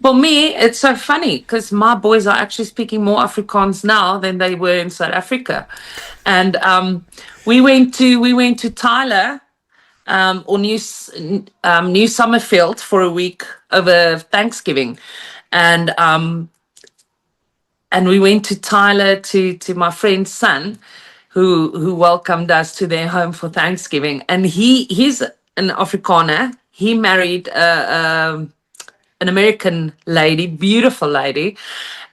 For me, it's so funny because my boys are actually speaking more Afrikaans now than they were in South Africa, and we went to Tyler or New Summerfield for a week over Thanksgiving, and we went to Tyler to my friend's son, who welcomed us to their home for Thanksgiving, and he's an Afrikaner. He married an American lady, beautiful lady,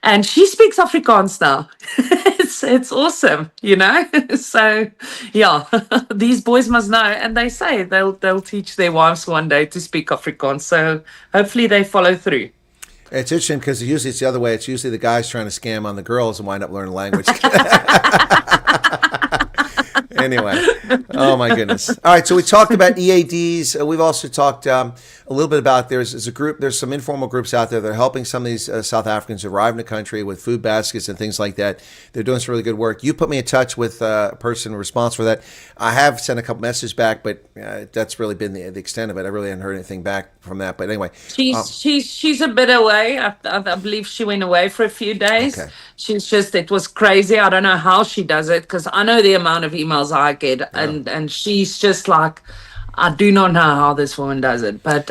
and she speaks Afrikaans now. it's awesome, you know. So yeah, these boys must know, and they say they'll teach their wives one day to speak Afrikaans. So hopefully they follow through. It's interesting because usually it's the other way. It's usually the guys trying to scam on the girls and wind up learning language. Anyway, oh my goodness. All right, so we talked about EADs. We've also talked a little bit about there's some informal groups out there that are helping some of these South Africans arrive in the country with food baskets and things like that. They're doing some really good work. You put me in touch with a person responsible for that. I have sent a couple messages back, but that's really been the extent of it. I really haven't heard anything back from that. But anyway, she's a bit away. I believe she went away for a few days. Okay. It was crazy. I don't know how she does it, because I know the amount of emails I get, and she's just like, I do not know how this woman does it. But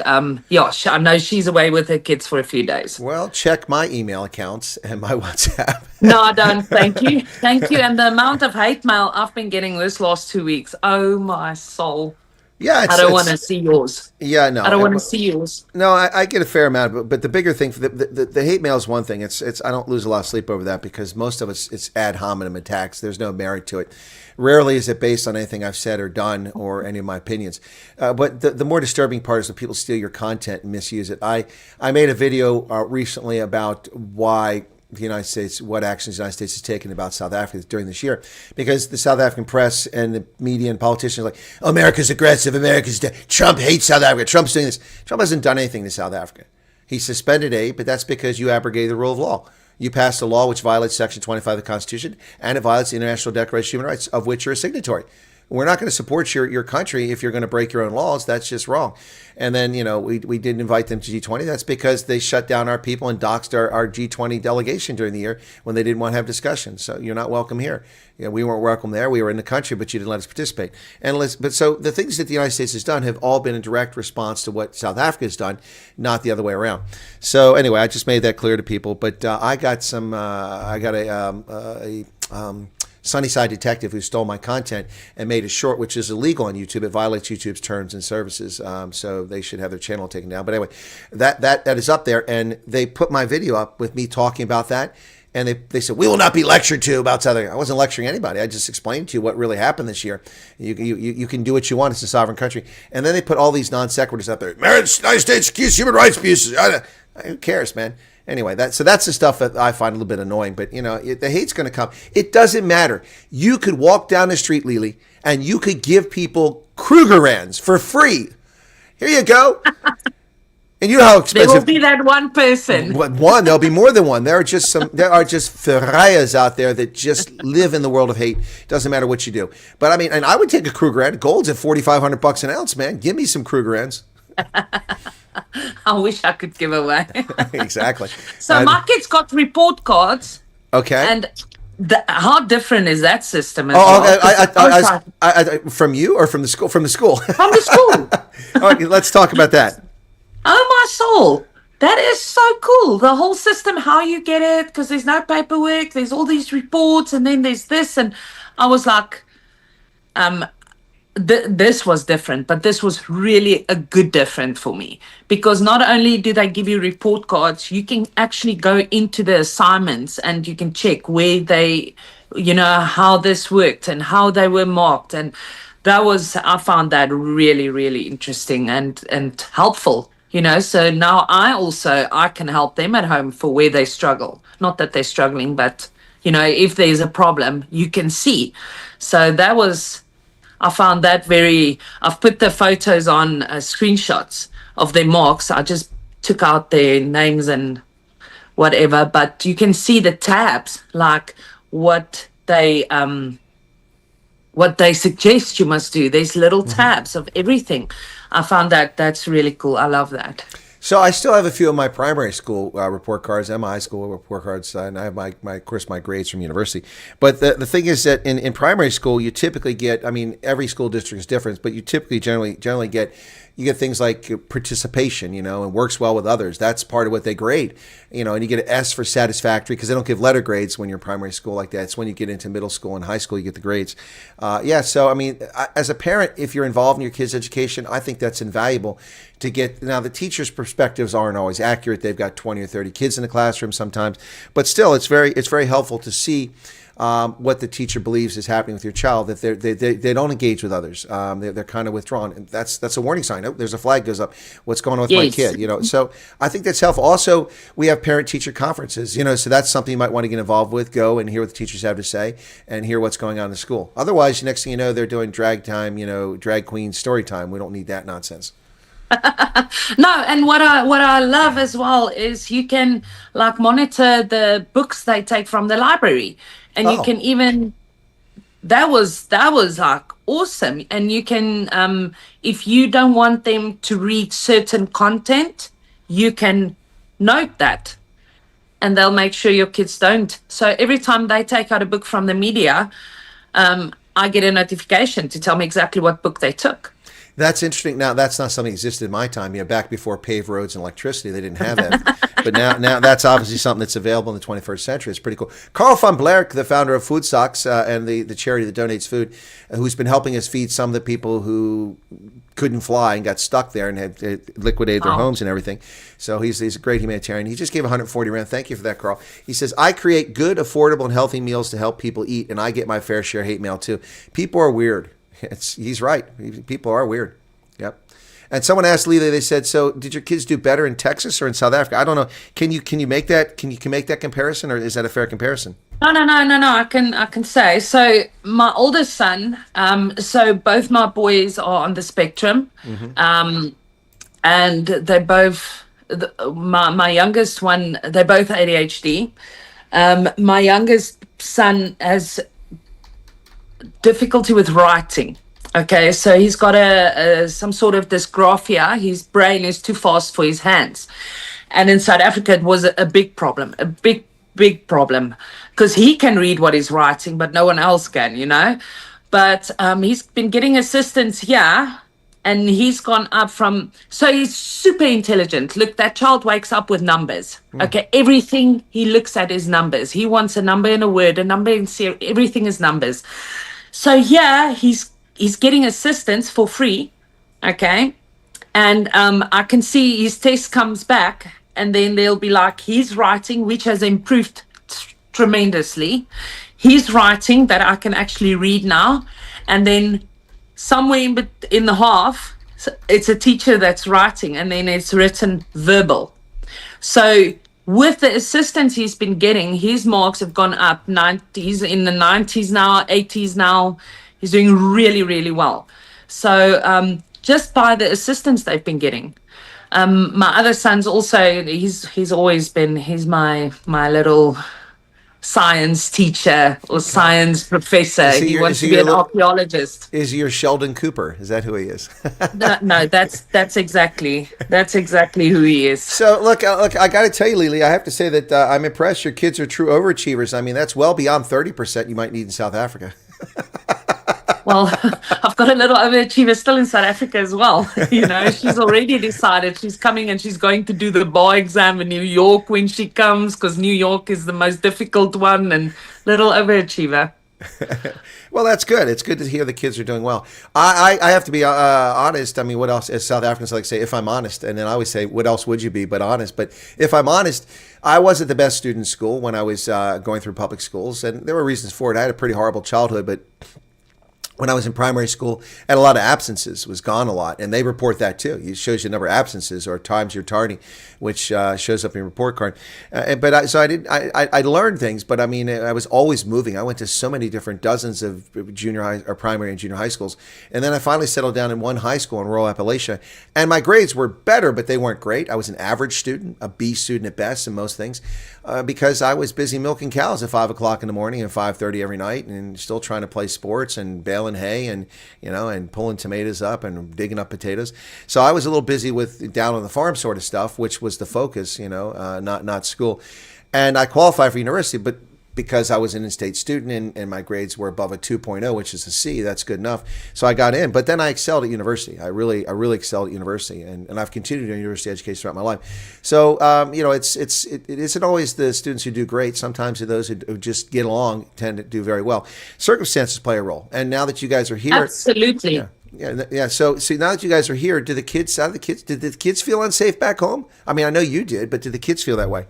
yeah, I know she's away with her kids for a few days. Well, check my email accounts and my WhatsApp. No, I don't. Thank you. Thank you. And the amount of hate mail I've been getting this last 2 weeks. Oh, my soul. Yeah, I don't want to see yours. Yeah, no, I don't want to see yours. No, I get a fair amount, but the bigger thing, the hate mail is one thing. It's I don't lose a lot of sleep over that, because most of it's ad hominem attacks. There's no merit to it. Rarely is it based on anything I've said or done or any of my opinions. But the more disturbing part is when people steal your content and misuse it. I made a video recently about why the United States, what actions the United States has taken about South Africa during this year, because the South African press and the media and politicians are like, oh, America's aggressive, Trump hates South Africa, Trump's doing this. Trump hasn't done anything to South Africa. He suspended aid, but that's because you abrogated the rule of law. You passed a law which violates Section 25 of the Constitution, and it violates the International Declaration of Human Rights, of which you're a signatory. We're not going to support your country if you're going to break your own laws. That's just wrong. And then, we didn't invite them to G20. That's because they shut down our people and doxed our G20 delegation during the year when they didn't want to have discussions. So you're not welcome here. We weren't welcome there. We were in the country, but you didn't let us participate. But so the things that the United States has done have all been in direct response to what South Africa has done, not the other way around. So anyway, I just made that clear to people. But I got a Sunnyside detective who stole my content and made a short, which is illegal on YouTube. It violates YouTube's terms and services, so they should have their channel taken down. But anyway, that is up there, and they put my video up with me talking about that, and they said, we will not be lectured to about South Africa. I wasn't lecturing anybody. I just explained to you what really happened this year. You can do what you want. It's a sovereign country. And then they put all these non sequiturs up there. United States accused human rights abuses. Who cares, man? Anyway, that's the stuff that I find a little bit annoying. But, the hate's going to come. It doesn't matter. You could walk down the street, Lielie, and you could give people Krugerrands for free. Here you go. And you know how expensive. There will be that one person. One. There'll be more than one. There are just Ferrayas out there that just live in the world of hate. Doesn't matter what you do. But I mean, and I would take a Krugerrand. Gold's at $4,500 an ounce, man. Give me some Krugerrands. I wish I could give away. Exactly. So my kids got report cards. Okay. And how different is that system? From you or from the school? From the school. From the school. All right, let's talk about that. Oh my soul. That is so cool. The whole system, how you get it, because there's no paperwork, there's all these reports, and then there's this. And I was like, this was different, but this was really a good different for me, because not only do they give you report cards, you can actually go into the assignments and you can check where they, how this worked and how they were marked. And I found that really, really interesting and helpful, so now I can help them at home for where they struggle. Not that they're struggling, but, if there's a problem, you can see. So I found that I've put the photos on screenshots of their marks. I just took out their names and whatever, but you can see the tabs, like what what they suggest you must do. There's little tabs of everything. I found that's really cool. I love that. So I still have a few of my primary school report cards and my high school report cards, and I have of course, my grades from university. But the thing is that in primary school, you typically get, I mean, every school district is different, but you typically generally get, you get things like participation, and works well with others. That's part of what they grade, and you get an S for satisfactory because they don't give letter grades when you're in primary school like that. It's when you get into middle school and high school you get the grades. So I mean, as a parent, if you're involved in your kids' education, I think that's invaluable to get. Now, the teachers' perspectives aren't always accurate. They've got 20 or 30 kids in the classroom sometimes, but still, it's very helpful to see what the teacher believes is happening with your child, that they don't engage with others. They're kind of withdrawn. And that's a warning sign. Oh, there's a flag goes up. What's going on with my kid? So I think that's helpful. Also, we have parent-teacher conferences, so that's something you might want to get involved with. Go and hear what the teachers have to say and hear what's going on in the school. Otherwise, next thing you know, they're doing drag time, drag queen story time. We don't need that nonsense. No, and what I love as well is you can monitor the books they take from the library, and you can even that was awesome. And you can if you don't want them to read certain content, you can note that, and they'll make sure your kids don't. So every time they take out a book from the media, I get a notification to tell me exactly what book they took. That's interesting. Now, that's not something that existed in my time. Back before paved roads and electricity, they didn't have that. But now that's obviously something that's available in the 21st century. It's pretty cool. Carl van Blerk, the founder of Food Socks and the charity that donates food, who's been helping us feed some of the people who couldn't fly and got stuck there and had liquidated their homes and everything. So he's a great humanitarian. He just gave 140 Rand. Thank you for that, Carl. He says, I create good, affordable, and healthy meals to help people eat, and I get my fair share of hate mail too. People are weird. He's right. People are weird. Yep. And someone asked Lielie, they said, so did your kids do better in Texas or in South Africa? I don't know. Can you make that comparison, or is that a fair comparison? No. I can say. So my oldest son, so both my boys are on the spectrum. And they both, my youngest one, they're both ADHD. My youngest son has difficulty with writing. Okay, so he's got some sort of dysgraphia. His brain is too fast for his hands. And in South Africa, it was a big problem, a big problem, because he can read what he's writing, but no one else can, But he's been getting assistance here, and he's gone up so he's super intelligent. Look, that child wakes up with numbers. Okay, everything he looks at is numbers. He wants a number in a word, a number in everything is numbers. So yeah, he's getting assistance for free, okay? And I can see his test comes back, and then they'll be like, his writing, which has improved tremendously. His writing that I can actually read now. And then somewhere in the half, it's a teacher that's writing, and then it's written verbal. So with the assistance he's been getting, his marks have gone up. He's in the 90s now, 80s now. He's doing really, really well. So just by the assistance they've been getting. My other son's also, he's always been, he's my little science teacher or science professor. He wants to be an archaeologist. Is he your Sheldon Cooper? Is that who he is? No, that's exactly who he is. So look, I got to tell you, Lielie, I have to say that I'm impressed. Your kids are true overachievers. I mean, that's well beyond 30% you might need in South Africa. Well, I've got a little overachiever still in South Africa as well. She's already decided she's coming and she's going to do the bar exam in New York when she comes, because New York is the most difficult one, and little overachiever. Well, that's good. It's good to hear the kids are doing well. I have to be honest. I mean, what else, as South Africans like to say, if I'm honest, and then I always say, what else would you be but honest? But if I'm honest, I wasn't the best student in school when I was going through public schools, and there were reasons for it. I had a pretty horrible childhood, but when I was in primary school, I had a lot of absences, was gone a lot. And they report that too. It shows you the number of absences or times you're tardy, which shows up in your report card. I learned things, but I mean, I was always moving. I went to so many different dozens of junior high or primary and junior high schools. And then I finally settled down in one high school in rural Appalachia. And my grades were better, but they weren't great. I was an average student, a B student at best in most things. because I was busy milking cows at 5 o'clock in the morning and 5:30 every night, and still trying to play sports and baling hay and and pulling tomatoes up and digging up potatoes. So I was a little busy with down on the farm sort of stuff, which was the focus, not school. And I qualified for university, but because I was an in-state student and my grades were above a 2.0, which is a C, that's good enough. So I got in, but then I excelled at university. I really excelled at university, and I've continued in university education throughout my life. So it isn't always the students who do great. Sometimes those who just get along tend to do very well. Circumstances play a role, and now that you guys are here, absolutely. Yeah. So now that you guys are here, did the kids feel unsafe back home? I mean, I know you did, but did the kids feel that way?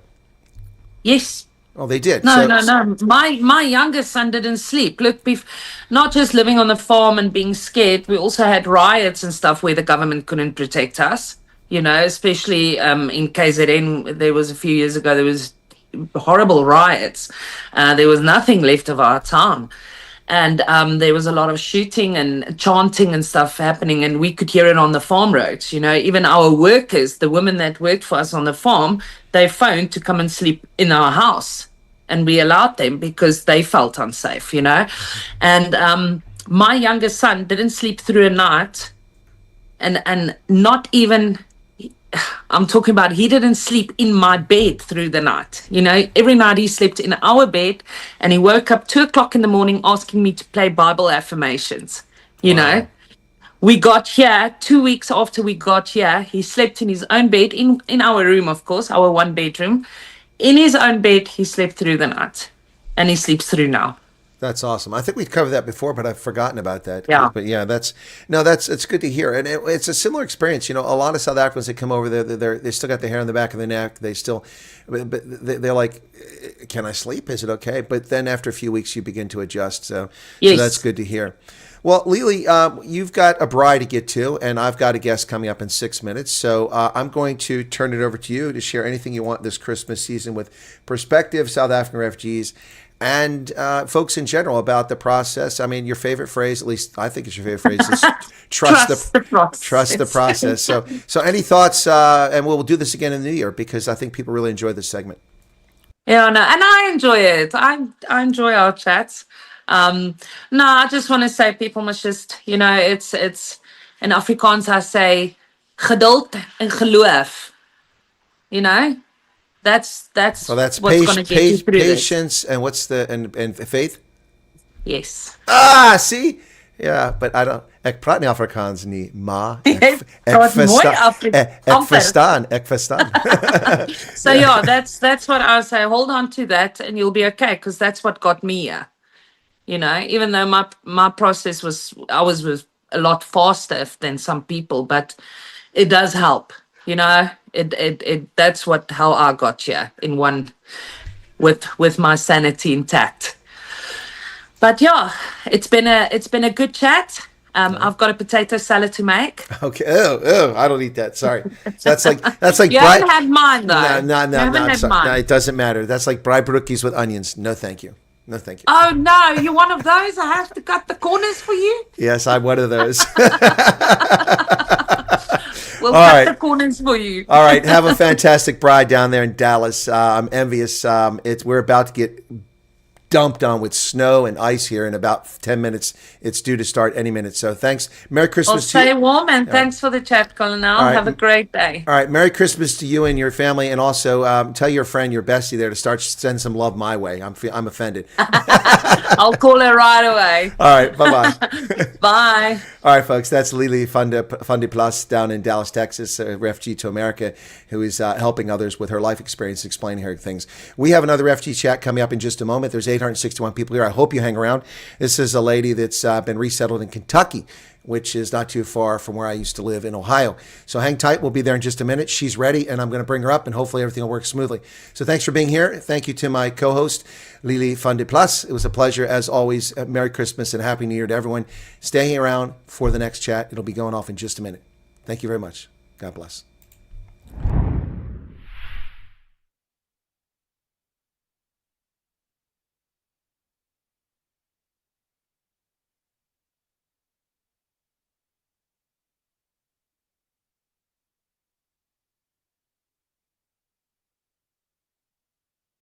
Yes. Oh, they did. No. My youngest son didn't sleep. Look, not just living on the farm and being scared, we also had riots and stuff where the government couldn't protect us, especially in KZN. There was a few years ago, there was horrible riots. There was nothing left of our town. And there was a lot of shooting and chanting and stuff happening, and we could hear it on the farm roads. Even our workers, the women that worked for us on the farm, they phoned to come and sleep in our house, and we allowed them because they felt unsafe. And my youngest son didn't sleep through a night, and not even. I'm talking about he didn't sleep in my bed through the night. Every night he slept in our bed, and he woke up 2 o'clock in the morning asking me to play Bible affirmations. Wow. We got here 2 weeks after we got here. He slept in his own bed in our room, of course, our 1-bedroom. In his own bed, he slept through the night, and he sleeps through now. That's awesome. I think we've covered that before, but I've forgotten about that. Yeah. But yeah, it's good to hear. And it's a similar experience. A lot of South Africans that come over there, they still got the hair on the back of their neck. They're like, can I sleep? Is it okay? But then after a few weeks, you begin to adjust. So that's good to hear. Well, Lielie, you've got a bride to get to, and I've got a guest coming up in 6 minutes. So I'm going to turn it over to you to share anything you want this Christmas season with prospective South African refugees and folks in general about the process. I mean, your favorite phrase, at least I think it's your favorite phrase, is trust the process. So any thoughts? And we'll do this again in the new year because I think people really enjoy this segment. Yeah, no, and I enjoy it. I enjoy our chats. I just want to say people must just, it's in Afrikaans I say geduld en geloof. That's what's going to get you through patience this. And what's and faith? Yes. See? Yeah, but I don't. Ek praat nie Afrikaans nie, maar ek verstaan. So yeah, that's what I say. Hold on to that, and you'll be okay, because that's what got me here. Even though my process was a lot faster than some people, but it does help. That's how I got here in one with my sanity intact. But yeah, it's been a good chat. I've got a potato salad to make. Okay. Oh, I don't eat that. Sorry. That's like you haven't had mine though. No. No, it doesn't matter. That's like braai broekies with onions. No, thank you. No, thank you. Oh no, you're one of those. I have to cut the corners for you. Yes, I'm one of those. We'll cut the corners for you. All right. Have a fantastic bride down there in Dallas. I'm envious. We're about to get dumped on with snow and ice here in about 10 minutes. It's due to start any minute. So thanks. Merry Christmas to you. Stay warm, and thanks for the chat, Colonel. Right. Have a great day. All right. Merry Christmas to you and your family. And also tell your friend, your bestie there, to send some love my way. I'm offended. I'll call her right away. All right. Bye-bye. Bye. All right, folks. That's Lielie van der Plaas down in Dallas, Texas, a refugee to America who is helping others with her life experience, explaining her things. We have another refugee chat coming up in just a moment. There's 861 people here. I hope you hang around. This is a lady that's been resettled in Kentucky, which is not too far from where I used to live in Ohio. So hang tight. We'll be there in just a minute. She's ready, and I'm going to bring her up, and hopefully everything will work smoothly. So thanks for being here. Thank you to my co-host, Lielie van der Plaas. It was a pleasure, as always. Merry Christmas and Happy New Year to everyone. Stay around for the next chat. It'll be going off in just a minute. Thank you very much. God bless.